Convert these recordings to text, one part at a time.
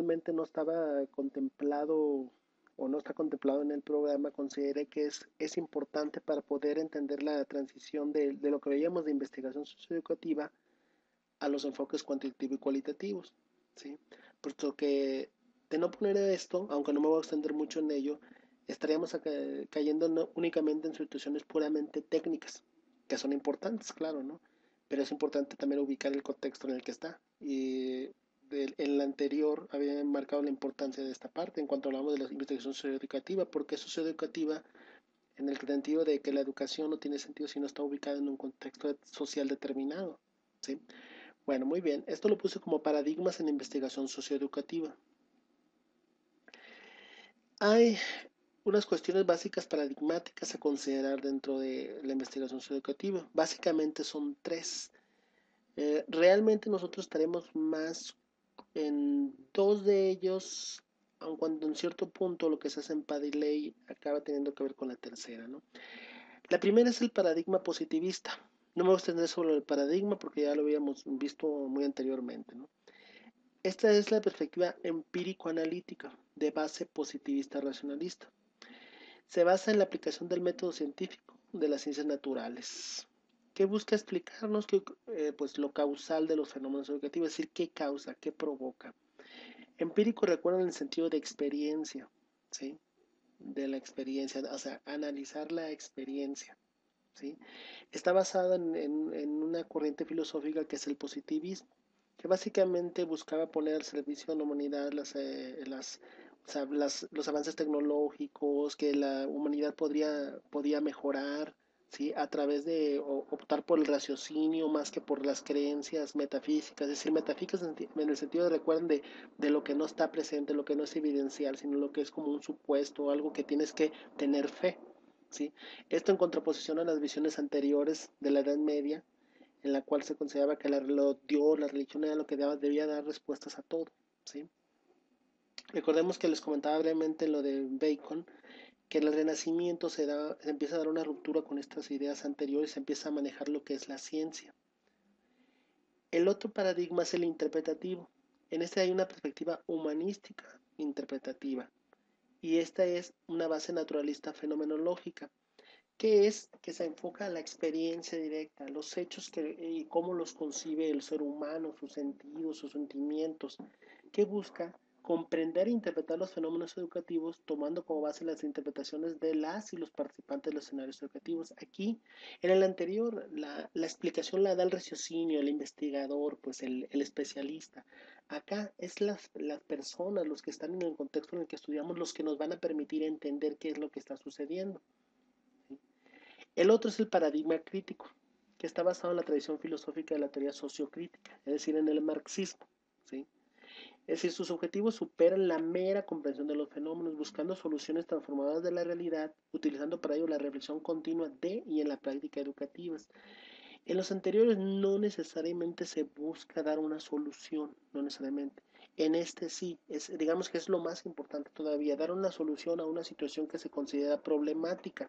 personalmente no estaba contemplado o no está contemplado en el programa, consideré que es importante para poder entender la transición de lo que veíamos de investigación socioeducativa a los enfoques cuantitativo y cualitativos, ¿sí? Puesto que de no poner esto, aunque no me voy a extender mucho en ello, estaríamos cayendo únicamente en situaciones puramente técnicas, que son importantes, claro, ¿no? Pero es importante también ubicar el contexto en el que está. Y en el anterior había marcado la importancia de esta parte en cuanto hablamos de la investigación socioeducativa, porque es socioeducativa en el sentido de que la educación no tiene sentido si no está ubicada en un contexto social determinado, ¿sí? Bueno, muy bien. Esto lo puse como paradigmas en la investigación socioeducativa. Hay unas cuestiones básicas paradigmáticas a considerar dentro de la investigación socioeducativa. Básicamente son tres. Realmente nosotros estaremos más en dos de ellos, aun cuando en cierto punto lo que se hace en Padiley acaba teniendo que ver con la tercera, ¿no? La primera es el paradigma positivista. No me voy a extender sobre el paradigma porque ya lo habíamos visto muy anteriormente, ¿no? Esta es la perspectiva empírico-analítica de base positivista racionalista. Se basa en la aplicación del método científico de las ciencias naturales, que busca explicarnos pues, lo causal de los fenómenos educativos, es decir, qué causa, qué provoca. Empírico recuerda en el sentido de experiencia, ¿sí? De la experiencia, o sea, analizar la experiencia, ¿sí? Está basada en una corriente filosófica que es el positivismo, que básicamente buscaba poner al servicio de la humanidad o sea, los avances tecnológicos, que la humanidad podía mejorar, ¿sí? A través de optar por el raciocinio más que por las creencias metafísicas, es decir, metafísicas en el sentido de recuerden de lo que no está presente, lo que no es evidencial, sino lo que es como un supuesto, algo que tienes que tener fe, ¿sí? Esto en contraposición a las visiones anteriores de la Edad Media, en la cual se consideraba que Dios, la religión era lo que debía dar respuestas a todo, ¿sí? Recordemos que les comentaba brevemente lo de Bacon, que en el Renacimiento se empieza a dar una ruptura con estas ideas anteriores, se empieza a manejar lo que es la ciencia. El otro paradigma es el interpretativo. En este hay una perspectiva humanística interpretativa, y esta es una base naturalista fenomenológica, que es que se enfoca a la experiencia directa, los hechos y cómo los concibe el ser humano, sus sentidos, sus sentimientos, que busca comprender e interpretar los fenómenos educativos tomando como base las interpretaciones de las y los participantes de los escenarios educativos. Aquí, en el anterior, la explicación la da el raciocinio, el investigador, pues el especialista. Acá es las personas, los que están en el contexto en el que estudiamos, los que nos van a permitir entender qué es lo que está sucediendo. El otro es el paradigma crítico, que está basado en la tradición filosófica de la teoría sociocrítica, es decir, en el marxismo, ¿sí? Es decir, sus objetivos superan la mera comprensión de los fenómenos, buscando soluciones transformadoras de la realidad, utilizando para ello la reflexión continua de y en la práctica educativas. En los anteriores no necesariamente se busca dar una solución, no necesariamente. En este sí, digamos que es lo más importante todavía, dar una solución a una situación que se considera problemática.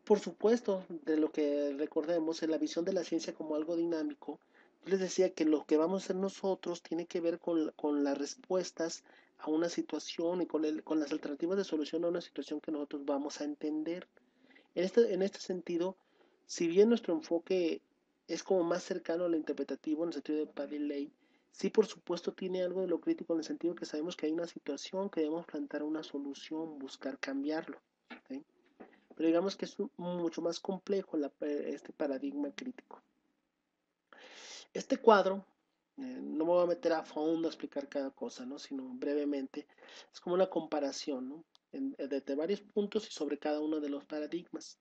Por supuesto, de lo que recordemos en la visión de la ciencia como algo dinámico, yo les decía que lo que vamos a hacer nosotros tiene que ver con las respuestas a una situación y con las alternativas de solución a una situación que nosotros vamos a entender. En este sentido, si bien nuestro enfoque es como más cercano a lo interpretativo en el sentido de Paddy, sí por supuesto tiene algo de lo crítico en el sentido que sabemos que hay una situación que debemos plantear una solución, buscar cambiarlo, ¿sí? Pero digamos que es mucho más complejo este paradigma crítico. Este cuadro, no me voy a meter a fondo a explicar cada cosa, ¿no? Sino brevemente, es como una comparación, ¿no? De varios puntos y sobre cada uno de los paradigmas.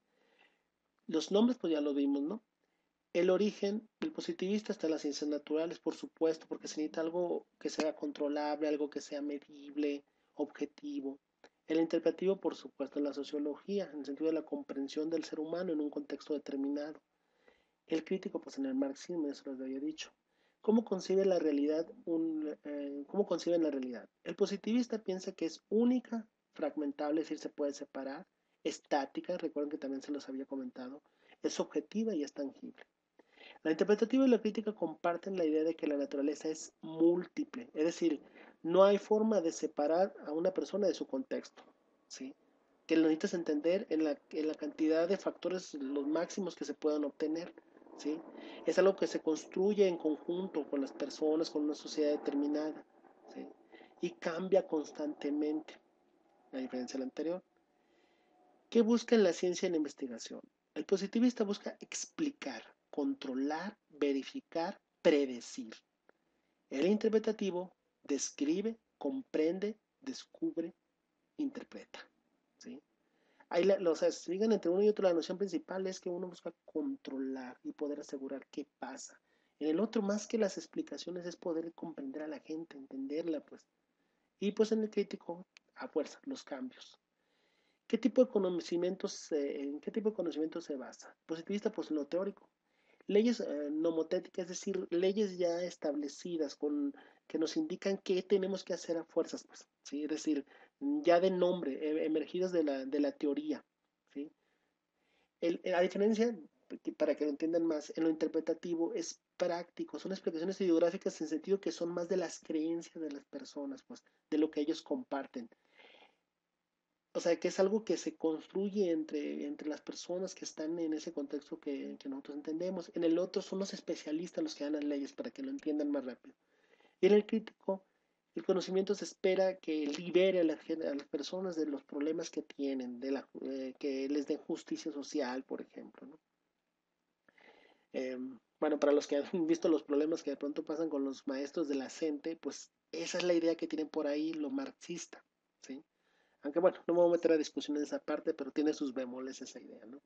Los nombres, pues ya lo vimos, ¿no? El origen, el positivista está en las ciencias naturales, por supuesto, porque se necesita algo que sea controlable, algo que sea medible, objetivo. El interpretativo, por supuesto, en la sociología, en el sentido de la comprensión del ser humano en un contexto determinado. El crítico, pues en el marxismo, eso les había dicho. ¿Cómo concibe la realidad? ¿Cómo conciben la realidad? El positivista piensa que es única, fragmentable, es decir, se puede separar, estática, recuerden que también se los había comentado, es objetiva y es tangible. La interpretativa y la crítica comparten la idea de que la naturaleza es múltiple, es decir, no hay forma de separar a una persona de su contexto, ¿sí? Que lo necesitas entender en la cantidad de factores, los máximos que se puedan obtener, ¿sí? Es algo que se construye en conjunto con las personas, con una sociedad determinada, ¿sí? Y cambia constantemente, a diferencia del anterior. ¿Qué busca en la ciencia y la investigación? El positivista busca explicar, controlar, verificar, predecir. El interpretativo describe, comprende, descubre, interpreta. ¿Sí? O sea, si digan entre uno y otro, la noción principal es que uno busca controlar y poder asegurar qué pasa. En el otro, más que las explicaciones, es poder comprender a la gente, entenderla, pues. Y pues en el crítico, a fuerza, los cambios. ¿Qué tipo de conocimientos, en qué tipo de conocimientos se basa? Positivista, pues en lo teórico. Leyes nomotéticas, es decir, leyes ya establecidas que nos indican qué tenemos que hacer a fuerzas, pues, ¿sí? Es decir, ya de nombre, emergidas de la teoría, ¿sí? A diferencia, para que lo entiendan más, en lo interpretativo es práctico, son explicaciones ideográficas en sentido que son más de las creencias de las personas, pues, de lo que ellos comparten. O sea, que es algo que se construye entre las personas que están en ese contexto que nosotros entendemos. En el otro son los especialistas los que dan las leyes para que lo entiendan más rápido. Y en el crítico, el conocimiento se espera que libere a las personas de los problemas que tienen, que les den justicia social, por ejemplo, ¿no? Bueno, para los que han visto los problemas que de pronto pasan con los maestros de la CENTE, pues esa es la idea que tienen por ahí lo marxista, ¿sí? Aunque bueno, no me voy a meter a discusión en esa parte, pero tiene sus bemoles esa idea, ¿no?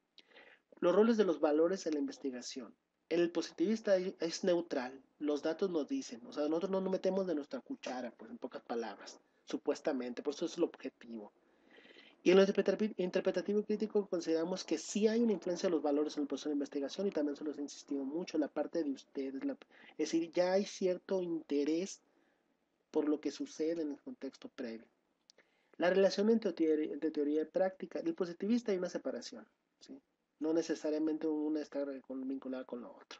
Los roles de los valores en la investigación. El positivista es neutral, los datos nos dicen, o sea, nosotros no nos metemos de nuestra cuchara, pues en pocas palabras, supuestamente, por eso es el objetivo. Y en lo interpretativo crítico consideramos que sí hay una influencia de los valores en el proceso de investigación y también se los he insistido mucho, la parte de ustedes, es decir, ya hay cierto interés por lo que sucede en el contexto previo. La relación entre teoría y práctica. En el positivista hay una separación, ¿sí? No necesariamente una está vinculada con la otra.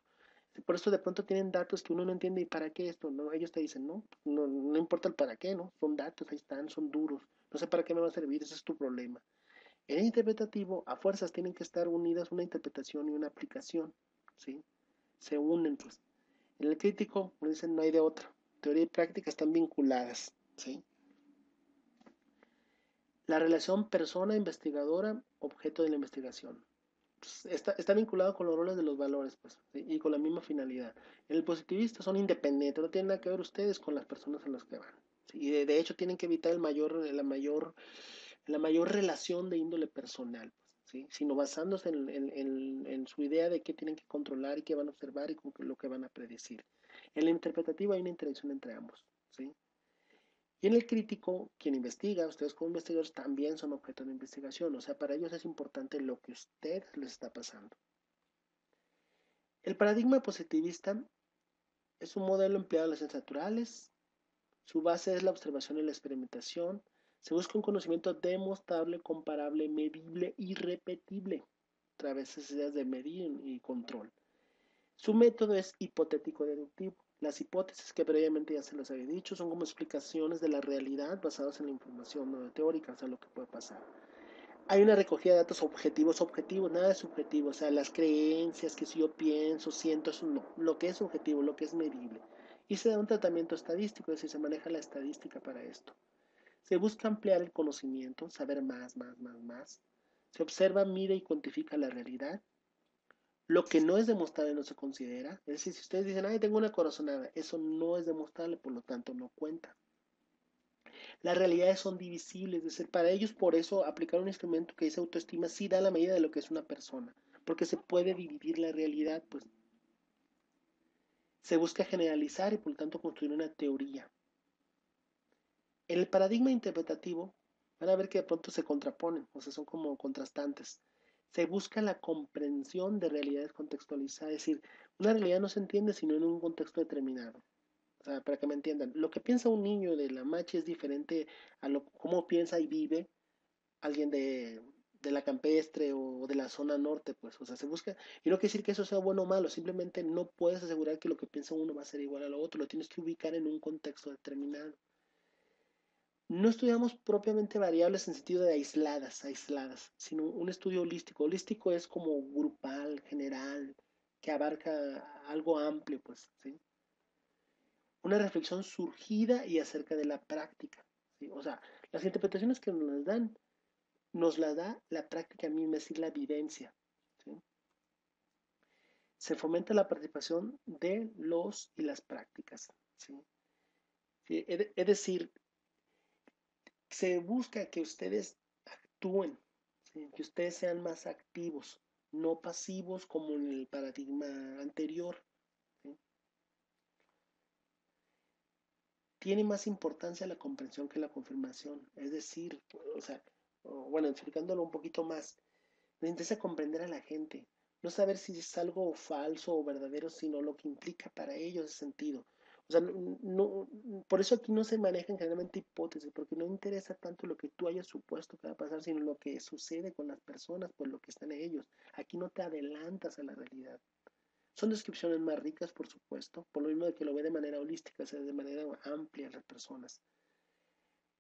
Por eso de pronto tienen datos que uno no entiende y para qué esto, ¿no? Ellos te dicen, no, no, no importa el para qué, ¿no? Son datos, ahí están, son duros. No sé para qué me va a servir, ese es tu problema. En el interpretativo, a fuerzas tienen que estar unidas una interpretación y una aplicación, ¿sí? Se unen, pues. En el crítico, como dicen, no hay de otra. Teoría y práctica están vinculadas, ¿sí? La relación persona-investigadora, objeto de la investigación. Pues, está vinculado con los roles de los valores, pues, ¿sí? Y con la misma finalidad. En el positivista son independientes, no tienen nada que ver ustedes con las personas en las que van. ¿Sí? Y de hecho tienen que evitar la mayor relación de índole personal, pues, ¿sí? Sino basándose en su idea de qué tienen que controlar y qué van a observar y lo que van a predecir. En la interpretativa hay una interacción entre ambos, ¿sí? Y en el crítico, quien investiga, ustedes como investigadores también son objeto de investigación, o sea, para ellos es importante lo que a ustedes les está pasando. El paradigma positivista es un modelo empleado en las ciencias naturales, su base es la observación y la experimentación, se busca un conocimiento demostrable, comparable, medible y repetible, a través de ideas de medir y control. Su método es hipotético-deductivo. Las hipótesis que previamente ya se les había dicho son como explicaciones de la realidad basadas en la información no teórica, o sea, lo que puede pasar. Hay una recogida de datos objetivos, nada es subjetivo, o sea, las creencias que si yo pienso, siento, eso no. Lo que es objetivo, lo que es medible. Y se da un tratamiento estadístico, es decir, se maneja la estadística para esto. Se busca ampliar el conocimiento, saber más, más, más, más. Se observa, mide y cuantifica la realidad. Lo que no es demostrable no se considera. Es decir, si ustedes dicen, ay, tengo una corazonada, eso no es demostrable, por lo tanto no cuenta. Las realidades son divisibles, es decir, para ellos por eso aplicar un instrumento que dice autoestima sí da la medida de lo que es una persona, porque se puede dividir la realidad, pues se busca generalizar y por lo tanto construir una teoría. En el paradigma interpretativo van a ver que de pronto se contraponen, o sea, son como contrastantes. Se busca la comprensión de realidades contextualizadas, es decir, una realidad no se entiende sino en un contexto determinado. O sea, para que me entiendan, lo que piensa un niño de la machi es diferente a cómo piensa y vive alguien de la campestre o de la zona norte, pues, o sea, se busca, y no quiere decir que eso sea bueno o malo, simplemente no puedes asegurar que lo que piensa uno va a ser igual a lo otro, lo tienes que ubicar en un contexto determinado. No estudiamos propiamente variables en sentido de aisladas, sino un estudio holístico. Holístico es como grupal, general, que abarca algo amplio, pues, ¿sí? Una reflexión surgida y acerca de la práctica, ¿sí? O sea, las interpretaciones que nos las dan, nos las da la práctica misma, es decir, la vivencia, ¿sí? Se fomenta la participación de los y las prácticas, ¿sí? ¿Sí? Es decir, se busca que ustedes actúen, ¿sí? Que ustedes sean más activos, no pasivos como en el paradigma anterior, ¿sí? Tiene más importancia la comprensión que la confirmación, es decir, o sea, bueno, explicándolo un poquito más, me interesa comprender a la gente, no saber si es algo falso o verdadero, sino lo que implica para ellos ese sentido. O sea, por eso aquí no se manejan generalmente hipótesis, porque no interesa tanto lo que tú hayas supuesto que va a pasar, sino lo que sucede con las personas, por lo que están ellos. Aquí no te adelantas a la realidad. Son descripciones más ricas, por supuesto, por lo mismo de que lo ve de manera holística, o sea, de manera amplia a las personas.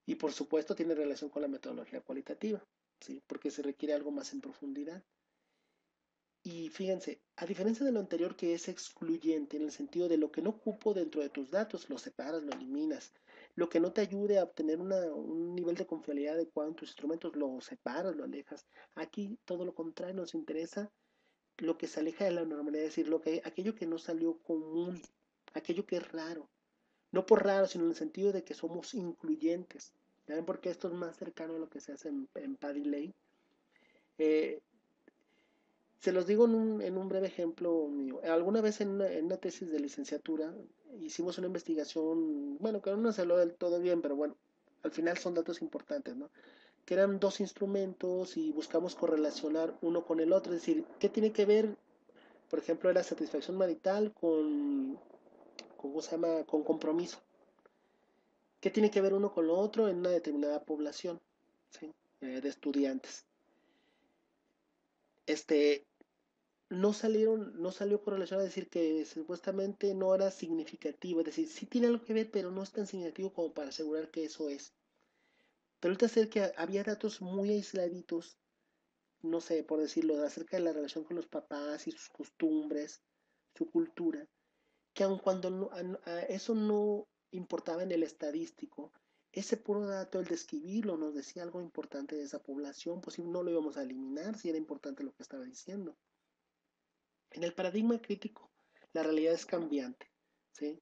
Y por supuesto tiene relación con la metodología cualitativa, ¿sí? Porque se requiere algo más en profundidad. Y fíjense, a diferencia de lo anterior que es excluyente en el sentido de lo que no ocupo dentro de tus datos, lo separas, lo eliminas. Lo que no te ayude a obtener un nivel de confiabilidad adecuado en tus instrumentos, lo separas, lo alejas. Aquí todo lo contrario, nos interesa lo que se aleja de la normalidad, es decir, aquello que no salió común, aquello que es raro. No por raro, sino en el sentido de que somos incluyentes. ¿Saben por qué esto es más cercano a lo que se hace en Paddy Lane? Eh, Se los digo en un breve ejemplo mío. Alguna vez en una tesis de licenciatura hicimos una investigación, bueno, que no salió del todo bien, pero bueno, al final son datos importantes, ¿no? Que eran dos instrumentos y buscamos correlacionar uno con el otro, es decir, ¿qué tiene que ver, por ejemplo, la satisfacción marital ¿cómo se llama? Con compromiso? ¿Qué tiene que ver uno con lo otro en una determinada población, ¿sí? De estudiantes? Este, no salió correlación a decir que supuestamente no era significativo, es decir, sí tiene algo que ver, pero no es tan significativo como para asegurar que eso es. Pero resulta ser que había datos muy aisladitos, no sé, por decirlo, acerca de la relación con los papás y sus costumbres, su cultura, que aun cuando eso no importaba en el estadístico, ese puro dato, el describirlo, nos decía algo importante de esa población, pues si no lo íbamos a eliminar, si era importante lo que estaba diciendo. En el paradigma crítico, la realidad es cambiante, ¿sí?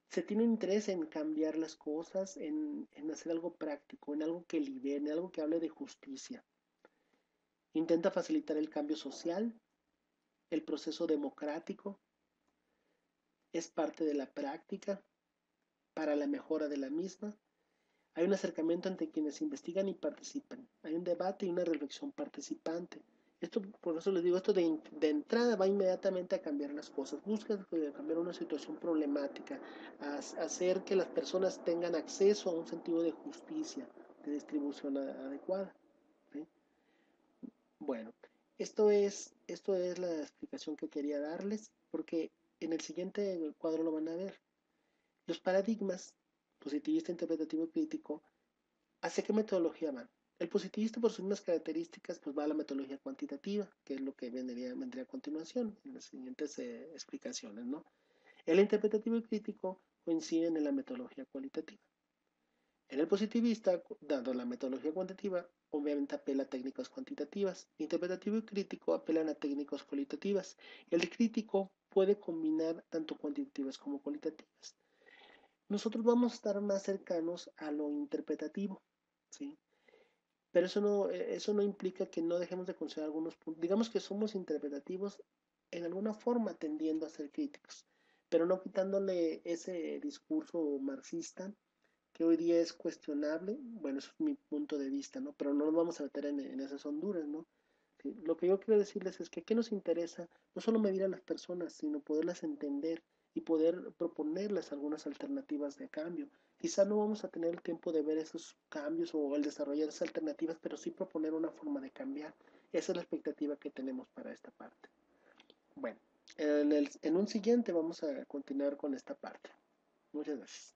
Se tiene interés en cambiar las cosas, en hacer algo práctico, en algo que libere, en algo que hable de justicia. Intenta facilitar el cambio social, el proceso democrático, es parte de la práctica para la mejora de la misma. Hay un acercamiento entre quienes investigan y participan. Hay un debate y una reflexión participante. Esto, por eso les digo, esto de entrada va inmediatamente a cambiar las cosas. Busca cambiar una situación problemática, hacer que las personas tengan acceso a un sentido de justicia, de distribución adecuada, ¿sí? Bueno, esto es la explicación que quería darles, porque en el siguiente cuadro lo van a ver. Los paradigmas, positivista, interpretativo y crítico, ¿hacia qué metodología van? El positivista, por sus mismas características, pues va a la metodología cuantitativa, que es lo que vendría a continuación, en las siguientes explicaciones, ¿no? El interpretativo y crítico coinciden en la metodología cualitativa. En el positivista, dado la metodología cuantitativa, obviamente apela a técnicas cuantitativas. Interpretativo y crítico apelan a técnicas cualitativas. El crítico puede combinar tanto cuantitativas como cualitativas. Nosotros vamos a estar más cercanos a lo interpretativo, ¿sí? Pero eso no implica que no dejemos de considerar algunos puntos. Digamos que somos interpretativos en alguna forma tendiendo a ser críticos, pero no quitándole ese discurso marxista que hoy día es cuestionable. Bueno, eso es mi punto de vista, ¿no? Pero no nos vamos a meter en esas honduras, ¿no? Sí, lo que yo quiero decirles es que ¿qué nos interesa? No solo medir a las personas, sino poderlas entender y poder proponerles algunas alternativas de cambio. Quizá no vamos a tener el tiempo de ver esos cambios o el desarrollar esas alternativas, pero sí proponer una forma de cambiar. Esa es la expectativa que tenemos para esta parte. Bueno, en un siguiente vamos a continuar con esta parte. Muchas gracias.